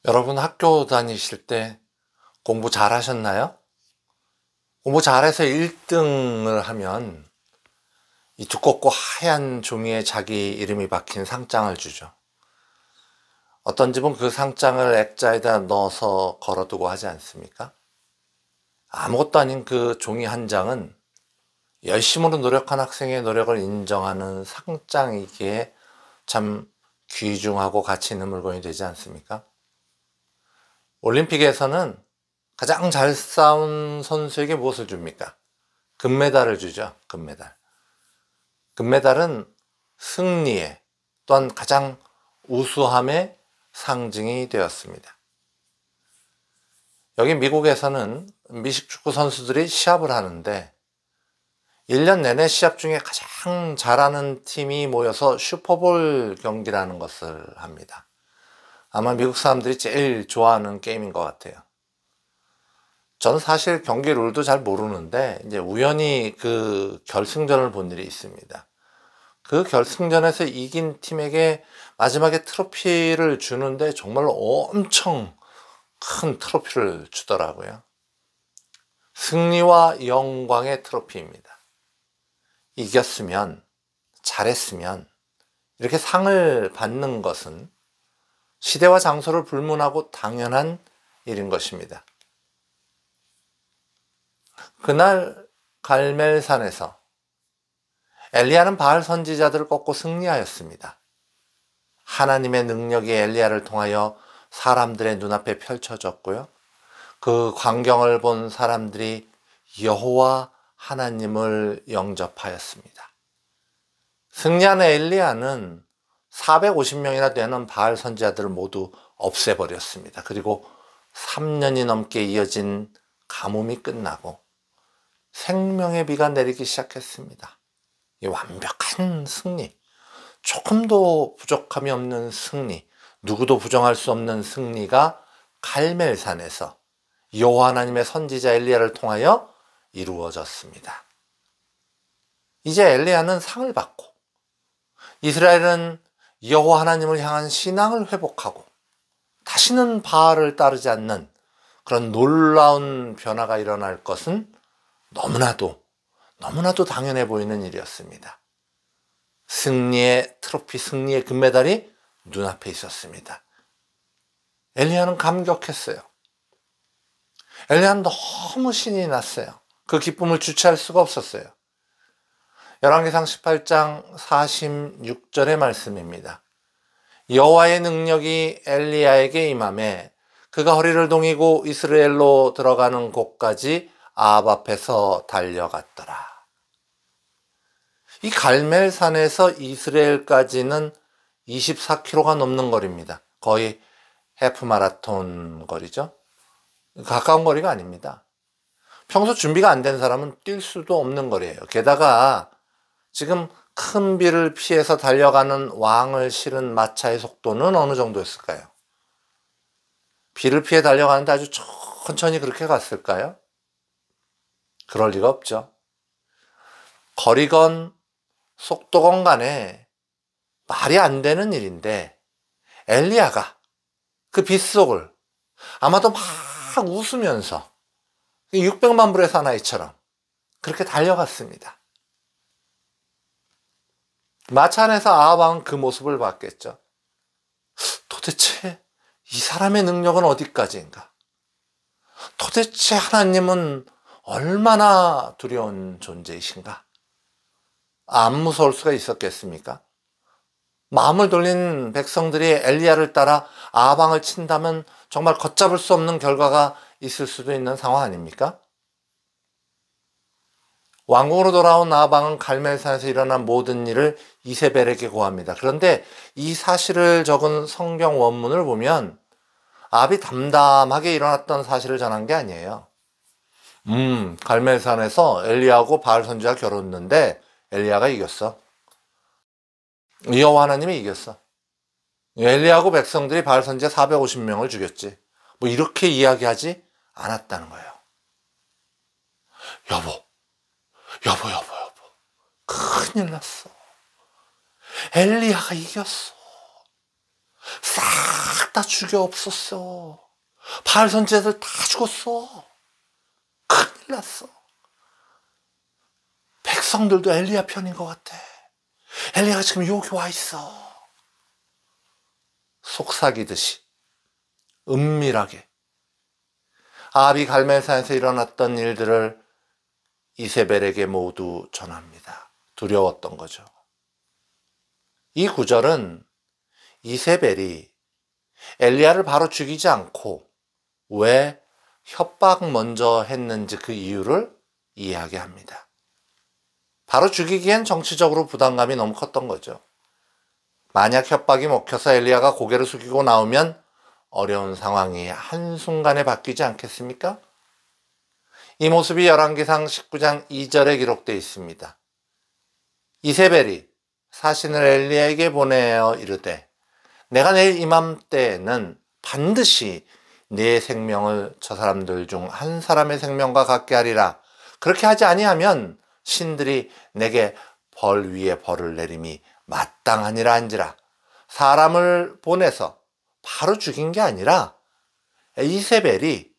여러분 학교 다니실 때 공부 잘 하셨나요? 공부 잘해서 1등을 하면 이 두껍고 하얀 종이에 자기 이름이 박힌 상장을 주죠. 어떤 집은 그 상장을 액자에다 넣어서 걸어두고 하지 않습니까? 아무것도 아닌 그 종이 한 장은 열심으로 노력한 학생의 노력을 인정하는 상장이기에 참 귀중하고 가치 있는 물건이 되지 않습니까? 올림픽에서는 가장 잘 싸운 선수에게 무엇을 줍니까? 금메달을 주죠. 금메달. 금메달은 승리의 또한 가장 우수함의 상징이 되었습니다. 여기 미국에서는 미식축구 선수들이 시합을 하는데 1년 내내 시합 중에 가장 잘하는 팀이 모여서 슈퍼볼 경기라는 것을 합니다. 아마 미국 사람들이 제일 좋아하는 게임인 것 같아요. 저는 사실 경기 룰도 잘 모르는데 이제 우연히 그 결승전을 본 일이 있습니다. 그 결승전에서 이긴 팀에게 마지막에 트로피를 주는데 정말로 엄청 큰 트로피를 주더라고요. 승리와 영광의 트로피입니다. 이겼으면, 잘했으면 이렇게 상을 받는 것은 시대와 장소를 불문하고 당연한 일인 것입니다. 그날 갈멜산에서 엘리야는 바알 선지자들을 꺾고 승리하였습니다. 하나님의 능력이 엘리야를 통하여 사람들의 눈앞에 펼쳐졌고요. 그 광경을 본 사람들이 여호와 하나님을 영접하였습니다. 승리한 엘리야는 450명이나 되는 바알 선지자들을 모두 없애버렸습니다. 그리고 3년이 넘게 이어진 가뭄이 끝나고 생명의 비가 내리기 시작했습니다. 이 완벽한 승리, 조금도 부족함이 없는 승리, 누구도 부정할 수 없는 승리가 갈멜산에서 여호와 하나님의 선지자 엘리야를 통하여 이루어졌습니다. 이제 엘리야는 상을 받고 이스라엘은 여호와 하나님을 향한 신앙을 회복하고 다시는 바알을 따르지 않는 그런 놀라운 변화가 일어날 것은 너무나도 당연해 보이는 일이었습니다. 승리의 트로피, 승리의 금메달이 눈앞에 있었습니다. 엘리야는 감격했어요. 엘리야는 너무 신이 났어요. 그 기쁨을 주체할 수가 없었어요. 열왕기상 18장 46절의 말씀입니다. 여호와의 능력이 엘리야에게 임하매 그가 허리를 동이고 이스라엘로 들어가는 곳까지 아합 앞에서 달려갔더라. 이 갈멜산에서 이스라엘까지는 24km가 넘는 거리입니다. 거의 해프 마라톤 거리죠. 가까운 거리가 아닙니다. 평소 준비가 안 된 사람은 뛸 수도 없는 거리예요. 게다가 지금 큰 비를 피해서 달려가는 왕을 실은 마차의 속도는 어느 정도였을까요? 비를 피해 달려가는데 아주 천천히 그렇게 갔을까요? 그럴 리가 없죠. 거리건 속도건 간에 말이 안 되는 일인데 엘리야가 그 빗속을 아마도 막 웃으면서 600만 불의 사나이처럼 그렇게 달려갔습니다. 마차 안에서 아합 왕은 그 모습을 봤겠죠. 도대체 이 사람의 능력은 어디까지인가? 도대체 하나님은 얼마나 두려운 존재이신가? 안 무서울 수가 있었겠습니까? 마음을 돌린 백성들이 엘리야를 따라 아합 왕을 친다면 정말 걷잡을 수 없는 결과가 있을 수도 있는 상황 아닙니까? 왕궁으로 돌아온 아합 왕은 갈멜산에서 일어난 모든 일을 이세벨에게 고합니다. 그런데 이 사실을 적은 성경 원문을 보면 아합이 담담하게 일어났던 사실을 전한 게 아니에요. 갈멜산에서 엘리야하고 바알 선지자가 겨뤘는데 엘리야가 이겼어. 여호와 하나님이 이겼어. 엘리야하고 백성들이 바알 선지자 450명을 죽였지. 뭐 이렇게 이야기하지 않았다는 거예요. 여보. 큰일 났어. 엘리야가 이겼어. 싹 갖다 죽여없었어. 바알 선지자들 다 죽었어. 큰일 났어. 백성들도 엘리야 편인 것 같아. 엘리야가 지금 여기 와 있어. 속삭이듯이 은밀하게 아합이 갈멜산에서 일어났던 일들을 이세벨에게 모두 전합니다. 두려웠던 거죠. 이 구절은 이세벨이 엘리야를 바로 죽이지 않고 왜 협박 먼저 했는지 그 이유를 이해하게 합니다. 바로 죽이기엔 정치적으로 부담감이 너무 컸던 거죠. 만약 협박이 먹혀서 엘리야가 고개를 숙이고 나오면 어려운 상황이 한순간에 바뀌지 않겠습니까? 이 모습이 열왕기상 19장 2절에 기록되어 있습니다. 이세벨이 사신을 엘리야에게 보내어 이르되 내가 내일 이맘때에는 반드시 네 생명을 저 사람들 중 한 사람의 생명과 같게 하리라. 그렇게 하지 아니하면 신들이 내게 벌 위에 벌을 내림이 마땅하니라 한지라. 사람을 보내서 바로 죽인 게 아니라 이세벨이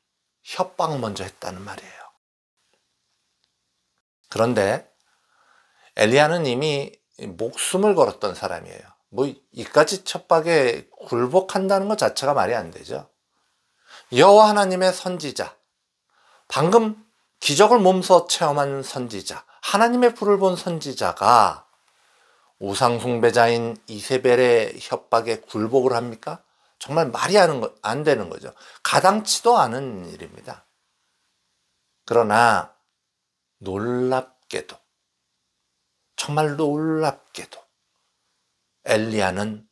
협박 먼저 했다는 말이에요. 그런데 엘리야는 이미 목숨을 걸었던 사람이에요. 이까지 협박에 굴복한다는 것 자체가 말이 안 되죠. 여호와 하나님의 선지자, 방금 기적을 몸소 체험한 선지자, 하나님의 불을 본 선지자가 우상 숭배자인 이세벨의 협박에 굴복을 합니까? 정말 말이 안 되는 거죠. 가당치도 않은 일입니다. 그러나 놀랍게도, 정말 놀랍게도 엘리야는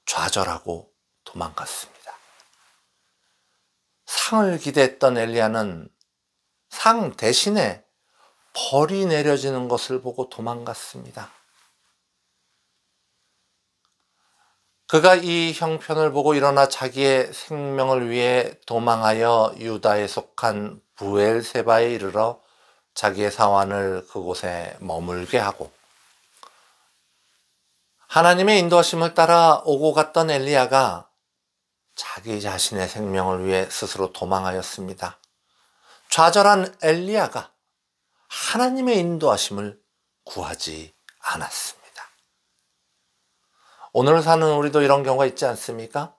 좌절하고 도망갔습니다. 상을 기대했던 엘리야는 상 대신에 벌이 내려지는 것을 보고 도망갔습니다. 그가 이 형편을 보고 일어나 자기의 생명을 위해 도망하여 유다에 속한 부엘세바에 이르러 자기의 사환을 그곳에 머물게 하고 하나님의 인도하심을 따라 오고 갔던 엘리야가 자기 자신의 생명을 위해 스스로 도망하였습니다. 좌절한 엘리야가 하나님의 인도하심을 구하지 않았습니다. 오늘 사는 우리도 이런 경우가 있지 않습니까?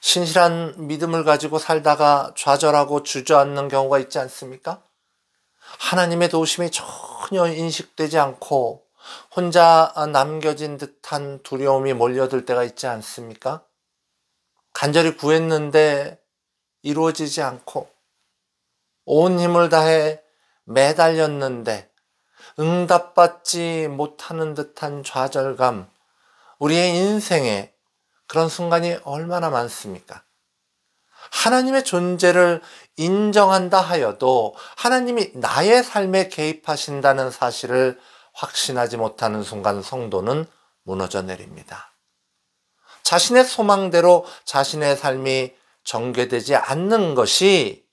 신실한 믿음을 가지고 살다가 좌절하고 주저앉는 경우가 있지 않습니까? 하나님의 도우심이 전혀 인식되지 않고 혼자 남겨진 듯한 두려움이 몰려들 때가 있지 않습니까? 간절히 구했는데 이루어지지 않고 온 힘을 다해 매달렸는데 응답받지 못하는 듯한 좌절감, 우리의 인생에 그런 순간이 얼마나 많습니까? 하나님의 존재를 인정한다 하여도 하나님이 나의 삶에 개입하신다는 사실을 확신하지 못하는 순간 성도는 무너져 내립니다. 자신의 소망대로 자신의 삶이 전개되지 않는 것이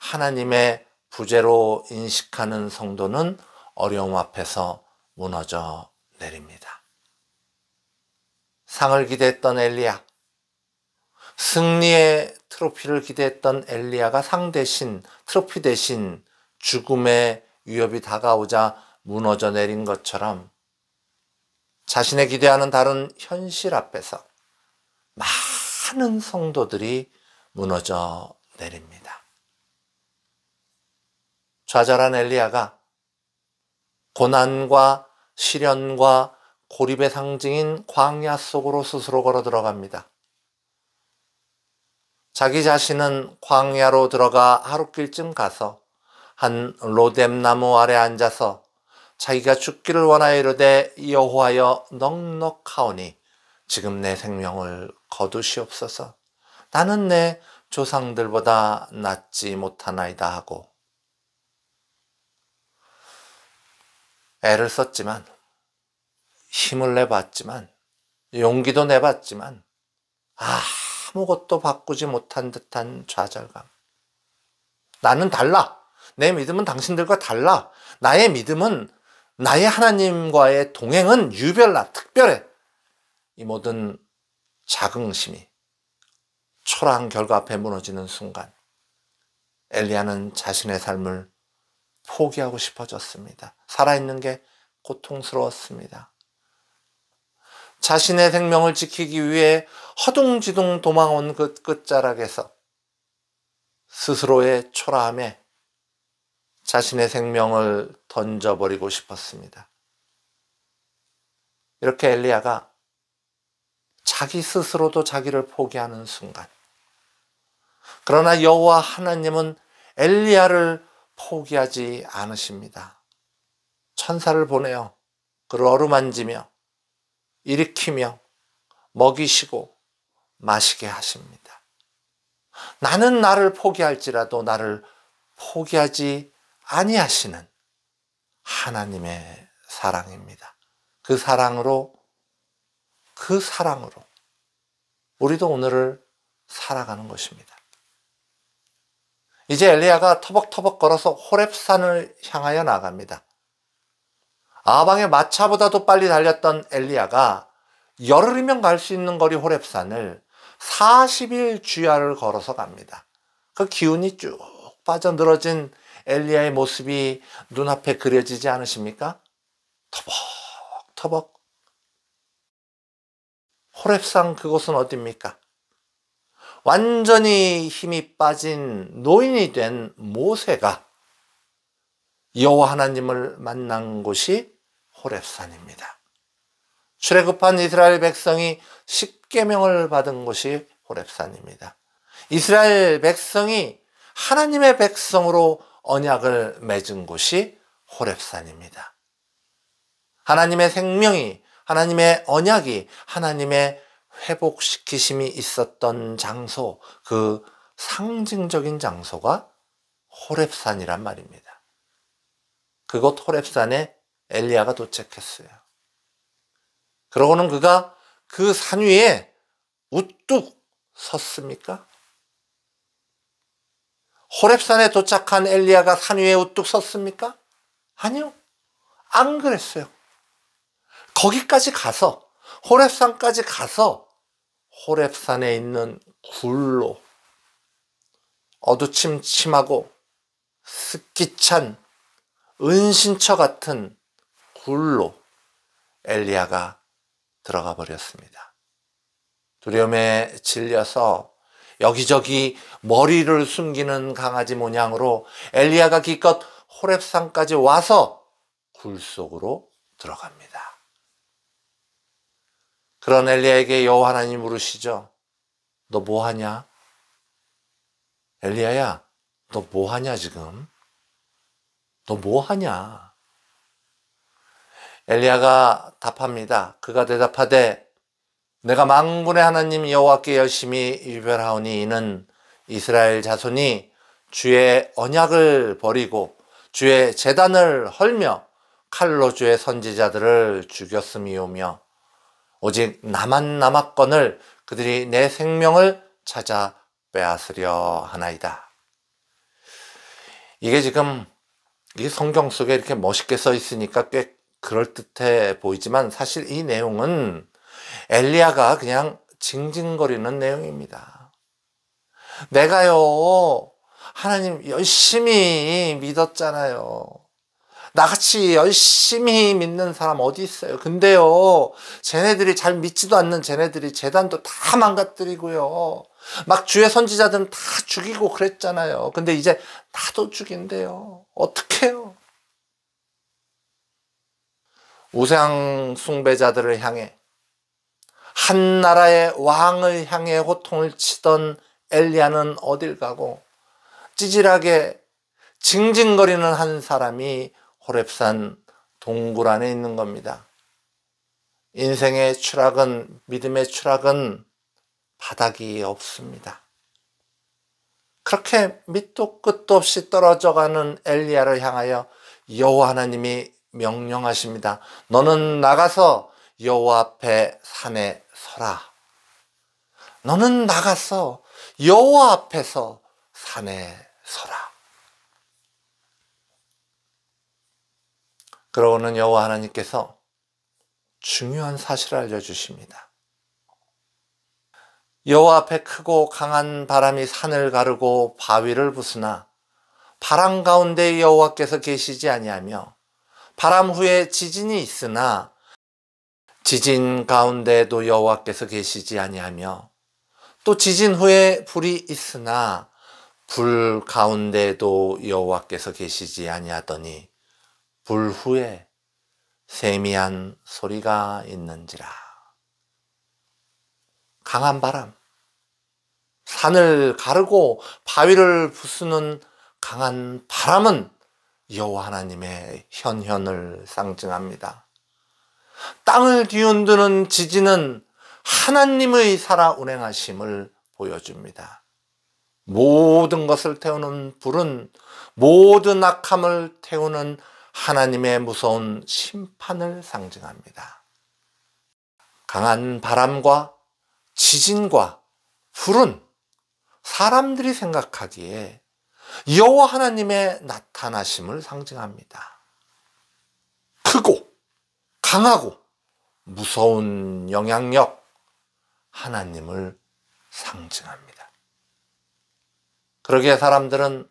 하나님의 부재로 인식하는 성도는 어려움 앞에서 무너져 내립니다. 상을 기대했던 엘리야, 승리의 트로피를 기대했던 엘리야가 상 대신, 트로피 대신 죽음의 위협이 다가오자 무너져 내린 것처럼 자신의 기대하는 다른 현실 앞에서 많은 성도들이 무너져 내립니다. 좌절한 엘리야가 고난과 시련과 고립의 상징인 광야 속으로 스스로 걸어 들어갑니다. 자기 자신은 광야로 들어가 하루길쯤 가서 한 로뎀나무 아래 앉아서 자기가 죽기를 원하여 이르되 여호와여 넉넉하오니 지금 내 생명을 거두시옵소서. 나는 내 조상들보다 낫지 못하나이다 하고 애를 썼지만 힘을 내봤지만 용기도 내봤지만 아무것도 바꾸지 못한 듯한 좌절감. 나는 달라. 내 믿음은 당신들과 달라. 나의 믿음은 나의 하나님과의 동행은 유별나, 특별해. 이 모든 자긍심이 초라한 결과 앞에 무너지는 순간 엘리야는 자신의 삶을 포기하고 싶어졌습니다. 살아있는 게 고통스러웠습니다. 자신의 생명을 지키기 위해 허둥지둥 도망온 그 끝자락에서 스스로의 초라함에 자신의 생명을 던져버리고 싶었습니다. 이렇게 엘리야가 자기 스스로도 자기를 포기하는 순간, 그러나 여호와 하나님은 엘리야를 포기하지 않으십니다. 천사를 보내어 그를 어루만지며 일으키며 먹이시고 마시게 하십니다. 나는 나를 포기할지라도 나를 포기하지 아니하시는 하나님의 사랑입니다. 그 사랑으로 우리도 오늘을 살아가는 것입니다. 이제 엘리야가 터벅터벅 걸어서 호렙산을 향하여 나갑니다. 아방의 마차보다도 빨리 달렸던 엘리야가 열흘이면 갈 수 있는 거리 호렙산을 40일 주야를 걸어서 갑니다. 그 기운이 쭉 빠져 늘어진 엘리야의 모습이 눈앞에 그려지지 않으십니까? 터벅터벅. 호렙산 그곳은 어디입니까? 완전히 힘이 빠진 노인이 된 모세가 여호와 하나님을 만난 곳이 호렙산입니다. 출애굽한 이스라엘 백성이 십계명을 받은 곳이 호렙산입니다. 이스라엘 백성이 하나님의 백성으로 언약을 맺은 곳이 호렙산입니다. 하나님의 생명이, 하나님의 언약이, 하나님의 회복시키심이 있었던 장소, 그 상징적인 장소가 호렙산이란 말입니다. 그곳 호렙산에 엘리야가 도착했어요. 그러고는 그가 그 산 위에 우뚝 섰습니까? 호렙산에 도착한 엘리야가 산 위에 우뚝 섰습니까? 아니요. 안 그랬어요. 거기까지 가서, 호렙산까지 가서 호렙산에 있는 굴로, 어두침침하고 습기찬 은신처 같은 굴로 엘리야가 들어가 버렸습니다. 두려움에 질려서 여기저기 머리를 숨기는 강아지 모양으로 엘리야가 기껏 호렙산까지 와서 굴 속으로 들어갑니다. 그런 엘리야에게 여호와 하나님이 물으시죠. 너 뭐하냐? 엘리야야, 너 뭐하냐 지금? 너 뭐하냐? 엘리야가 답합니다. 그가 대답하되 내가 만군의 하나님 여호와께 열심히 유별하오니 이는 이스라엘 자손이 주의 언약을 버리고 주의 제단을 헐며 칼로 주의 선지자들을 죽였음이오며 오직 나만 남았거늘 그들이 내 생명을 찾아 빼앗으려 하나이다. 이게 지금 이 성경 속에 이렇게 멋있게 써 있으니까 꽤 그럴듯해 보이지만 사실 이 내용은 엘리야가 그냥 징징거리는 내용입니다. 내가요, 하나님 열심히 믿었잖아요. 나같이 열심히 믿는 사람 어디 있어요? 근데요, 쟤네들이 잘 믿지도 않는 쟤네들이 제단도 다 망가뜨리고요. 막 주의 선지자들은 다 죽이고 그랬잖아요. 근데 이제 나도 죽인대요. 어떡해요? 우상 숭배자들을 향해, 한 나라의 왕을 향해 호통을 치던 엘리야는 어딜 가고 찌질하게 징징거리는 한 사람이 호렙산 동굴 안에 있는 겁니다. 인생의 추락은, 믿음의 추락은 바닥이 없습니다. 그렇게 밑도 끝도 없이 떨어져가는 엘리야를 향하여 여호와 하나님이 명령하십니다. 너는 나가서 여호와 앞에 산에 서라. 너는 나가서 여호와 앞에서 산에 서라. 그러고는 여호와 하나님께서 중요한 사실을 알려주십니다. 여호와 앞에 크고 강한 바람이 산을 가르고 바위를 부수나 바람 가운데 여호와께서 계시지 아니하며 바람 후에 지진이 있으나 지진 가운데도 여호와께서 계시지 아니하며 또 지진 후에 불이 있으나 불 가운데도 여호와께서 계시지 아니하더니 불 후에 세미한 소리가 있는지라. 강한 바람, 산을 가르고 바위를 부수는 강한 바람은 여호와 하나님의 현현을 상징합니다. 땅을 뒤흔드는 지진은 하나님의 살아 운행하심을 보여줍니다. 모든 것을 태우는 불은 모든 악함을 태우는 하나님의 무서운 심판을 상징합니다. 강한 바람과 지진과 불은 사람들이 생각하기에 여호와 하나님의 나타나심을 상징합니다. 크고 강하고 무서운 영향력, 하나님을 상징합니다. 그러기에 사람들은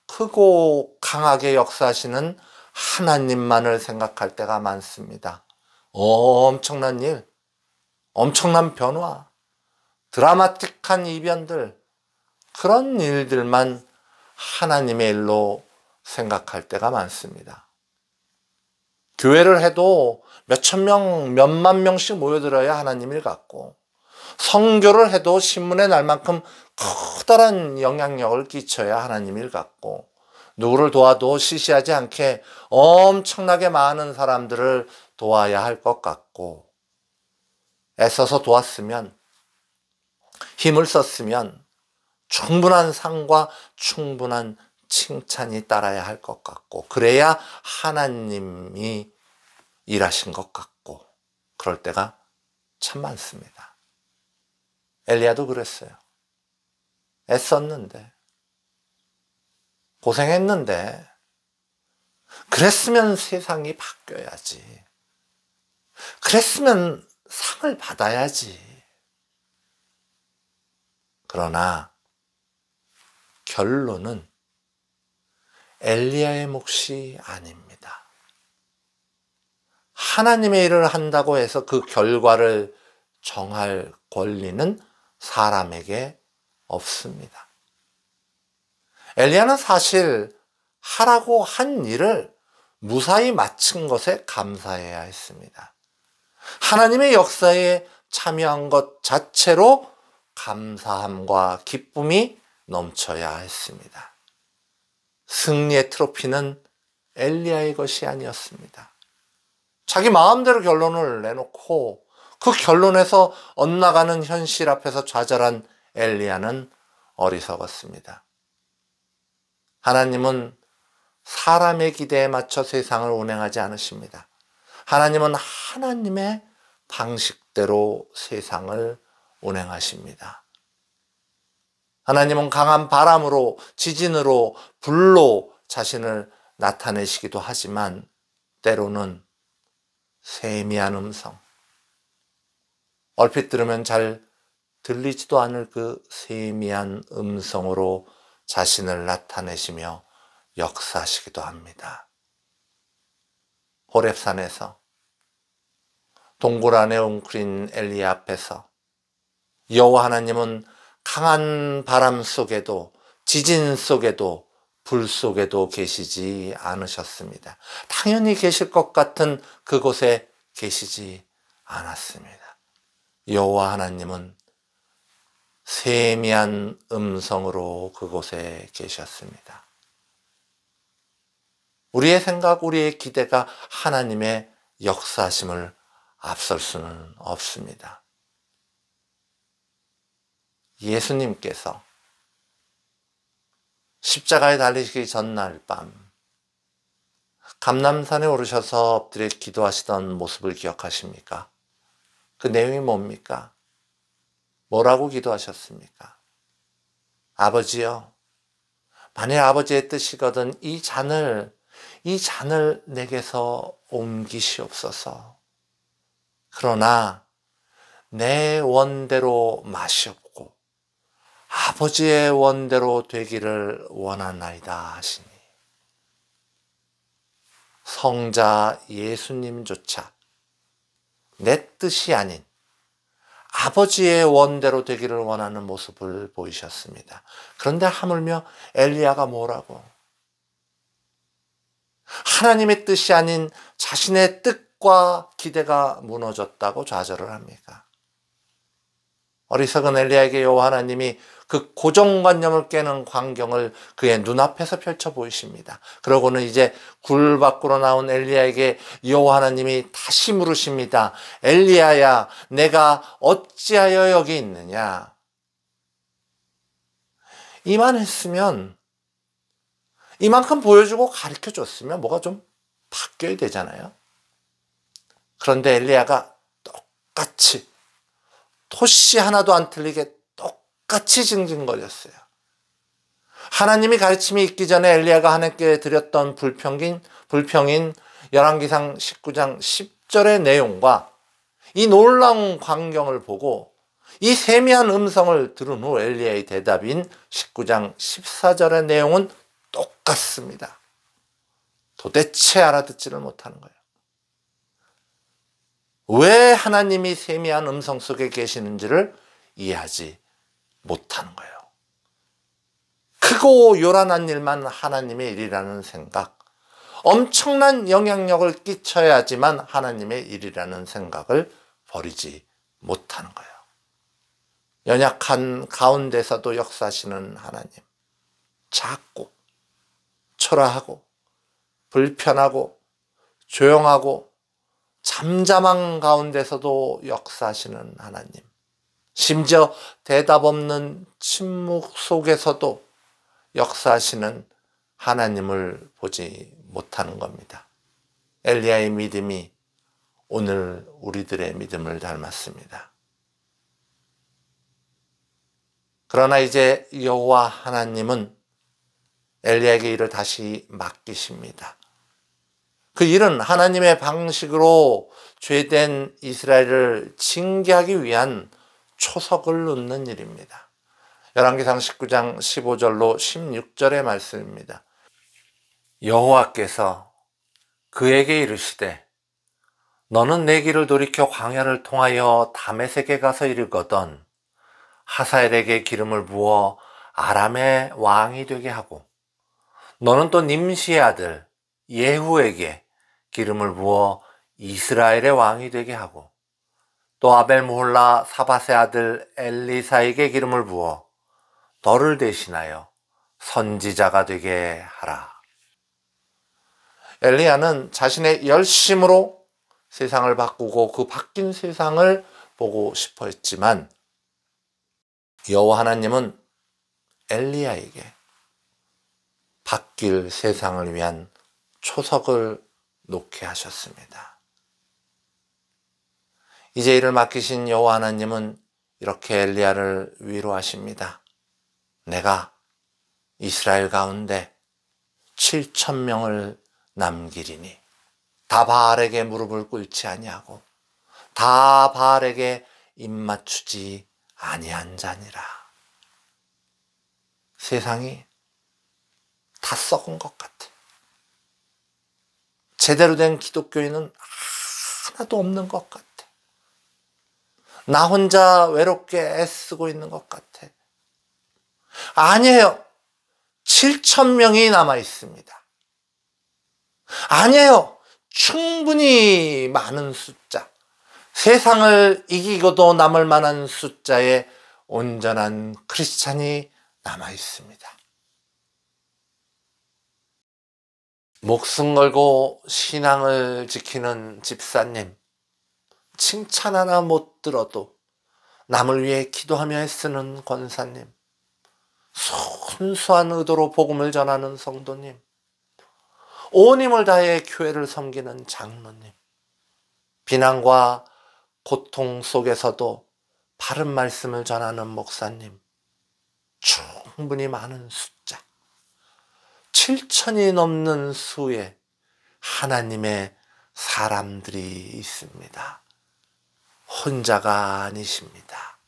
크고 강하게 역사하시는 하나님만을 생각할 때가 많습니다. 엄청난 일, 엄청난 변화, 드라마틱한 이변들, 그런 일들만 하나님의 일로 생각할 때가 많습니다. 교회를 해도 몇천 명, 몇만 명씩 모여들어야 하나님 일 같고, 성교를 해도 신문에 날 만큼 커다란 영향력을 끼쳐야 하나님 일 같고, 누구를 도와도 시시하지 않게 엄청나게 많은 사람들을 도와야 할 것 같고, 애써서 도왔으면, 힘을 썼으면 충분한 상과 충분한 칭찬이 따라야 할 것 같고, 그래야 하나님이 일하신 것 같고, 그럴 때가 참 많습니다. 엘리야도 그랬어요. 애썼는데, 고생했는데, 그랬으면 세상이 바뀌어야지. 그랬으면 상을 받아야지. 그러나 결론은 엘리야의 몫이 아닙니다. 하나님의 일을 한다고 해서 그 결과를 정할 권리는 사람에게 없습니다. 엘리야는 사실 하라고 한 일을 무사히 마친 것에 감사해야 했습니다. 하나님의 역사에 참여한 것 자체로 감사함과 기쁨이 넘쳐야 했습니다. 승리의 트로피는 엘리야의 것이 아니었습니다. 자기 마음대로 결론을 내놓고 그 결론에서 엇나가는 현실 앞에서 좌절한 엘리야는 어리석었습니다. 하나님은 사람의 기대에 맞춰 세상을 운행하지 않으십니다. 하나님은 하나님의 방식대로 세상을 운행하십니다. 하나님은 강한 바람으로, 지진으로, 불로 자신을 나타내시기도 하지만 때로는 세미한 음성, 얼핏 들으면 잘 들리지도 않을 그 세미한 음성으로 자신을 나타내시며 역사하시기도 합니다. 호렙산에서 동굴 안에 웅크린 엘리야 앞에서 여호와 하나님은 강한 바람 속에도, 지진 속에도, 불 속에도 계시지 않으셨습니다. 당연히 계실 것 같은 그곳에 계시지 않았습니다. 여호와 하나님은 세미한 음성으로 그곳에 계셨습니다. 우리의 생각, 우리의 기대가 하나님의 역사심을 앞설 수는 없습니다. 예수님께서 십자가에 달리시기 전날 밤 감람산에 오르셔서 엎드려 기도하시던 모습을 기억하십니까? 그 내용이 뭡니까? 뭐라고 기도하셨습니까? 아버지여, 만일 아버지의 뜻이거든 이 잔을 내게서 옮기시옵소서. 그러나 내 원대로 마시옵고 아버지의 원대로 되기를 원하나이다 하시니, 성자 예수님조차 내 뜻이 아닌 아버지의 원대로 되기를 원하는 모습을 보이셨습니다. 그런데 하물며 엘리야가 뭐라고? 하나님의 뜻이 아닌 자신의 뜻과 기대가 무너졌다고 좌절을 합니까? 어리석은 엘리야에게 여호와 하나님이 그 고정관념을 깨는 광경을 그의 눈앞에서 펼쳐 보이십니다. 그러고는 이제 굴 밖으로 나온 엘리야에게 여호와 하나님이 다시 물으십니다. 엘리야야, 내가 어찌하여 여기 있느냐? 이만했으면, 이만큼 보여주고 가르쳐줬으면 뭐가 좀 바뀌어야 되잖아요. 그런데 엘리야가 똑같이 토시 하나도 안 틀리게 똑같이 징징거렸어요. 하나님이 가르침이 있기 전에 엘리야가 하나님께 드렸던 불평인 열왕기상 19장 10절의 내용과 이 놀라운 광경을 보고 이 세미한 음성을 들은 후 엘리야의 대답인 19장 14절의 내용은 똑같습니다. 도대체 알아듣지를 못하는 거예요. 왜 하나님이 세미한 음성 속에 계시는지를 이해하지 못하는 거예요. 크고 요란한 일만 하나님의 일이라는 생각, 엄청난 영향력을 끼쳐야지만 하나님의 일이라는 생각을 버리지 못하는 거예요. 연약한 가운데서도 역사하시는 하나님, 작고 초라하고 불편하고 조용하고 잠잠한 가운데서도 역사하시는 하나님, 심지어 대답 없는 침묵 속에서도 역사하시는 하나님을 보지 못하는 겁니다. 엘리야의 믿음이 오늘 우리들의 믿음을 닮았습니다. 그러나 이제 여호와 하나님은 엘리야에게 일을 다시 맡기십니다. 그 일은 하나님의 방식으로 죄된 이스라엘을 징계하기 위한 초석을 놓는 일입니다. 열왕기상 19장 15절로 16절의 말씀입니다. 여호와께서 그에게 이르시되 너는 내 길을 돌이켜 광야를 통하여 다메섹에 가서 이르거든 하사엘에게 기름을 부어 아람의 왕이 되게 하고 너는 또 nim시의 아들 예후에게 기름을 부어 이스라엘의 왕이 되게 하고 또 아벨므홀라 사밧의 아들 엘리사에게 기름을 부어 너를 대신하여 선지자가 되게 하라. 엘리야는 자신의 열심으로 세상을 바꾸고 그 바뀐 세상을 보고 싶어 했지만 여호와 하나님은 엘리야에게 바뀔 세상을 위한 초석을 놓게 하셨습니다. 이제 일을 맡기신 여호와 하나님은 이렇게 엘리야를 위로하십니다. 내가 이스라엘 가운데 7,000명을 남기리니 다 바알에게 무릎을 꿇지 아니하고 다 바알에게 입맞추지 아니한 자니라. 세상이 다 썩은 것 같아. 제대로 된 기독교인은 하나도 없는 것 같아. 나 혼자 외롭게 애쓰고 있는 것 같아. 아니에요. 7,000명이 남아 있습니다. 아니에요. 충분히 많은 숫자. 세상을 이기고도 남을 만한 숫자의 온전한 크리스찬이 남아 있습니다. 목숨 걸고 신앙을 지키는 집사님, 칭찬 하나 못 들어도 남을 위해 기도하며 애쓰는 권사님, 순수한 의도로 복음을 전하는 성도님, 온 힘을 다해 교회를 섬기는 장로님, 비난과 고통 속에서도 바른 말씀을 전하는 목사님, 충분히 많은 숫자, 7,000이 넘는 수의 하나님의 사람들이 있습니다. 혼자가 아니십니다.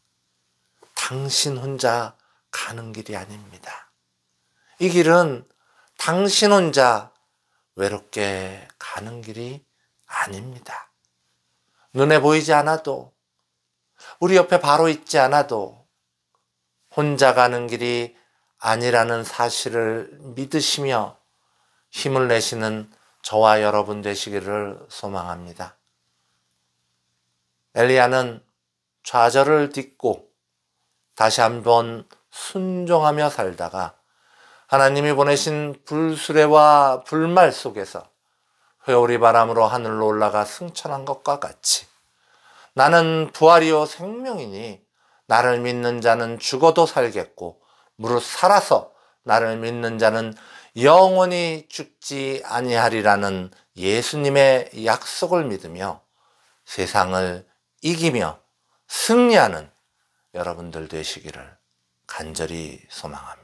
당신 혼자 가는 길이 아닙니다. 이 길은 당신 혼자 외롭게 가는 길이 아닙니다. 눈에 보이지 않아도, 우리 옆에 바로 있지 않아도 혼자 가는 길이 아니라는 사실을 믿으시며 힘을 내시는 저와 여러분 되시기를 소망합니다. 엘리야는 좌절을 딛고 다시 한번 순종하며 살다가 하나님이 보내신 불수레와 불말 속에서 회오리 바람으로 하늘로 올라가 승천한 것과 같이 나는 부활이요 생명이니 나를 믿는 자는 죽어도 살겠고 무릇 살아서 나를 믿는 자는 영원히 죽지 아니하리라는 예수님의 약속을 믿으며 세상을 이기며 승리하는 여러분들 되시기를 간절히 소망합니다.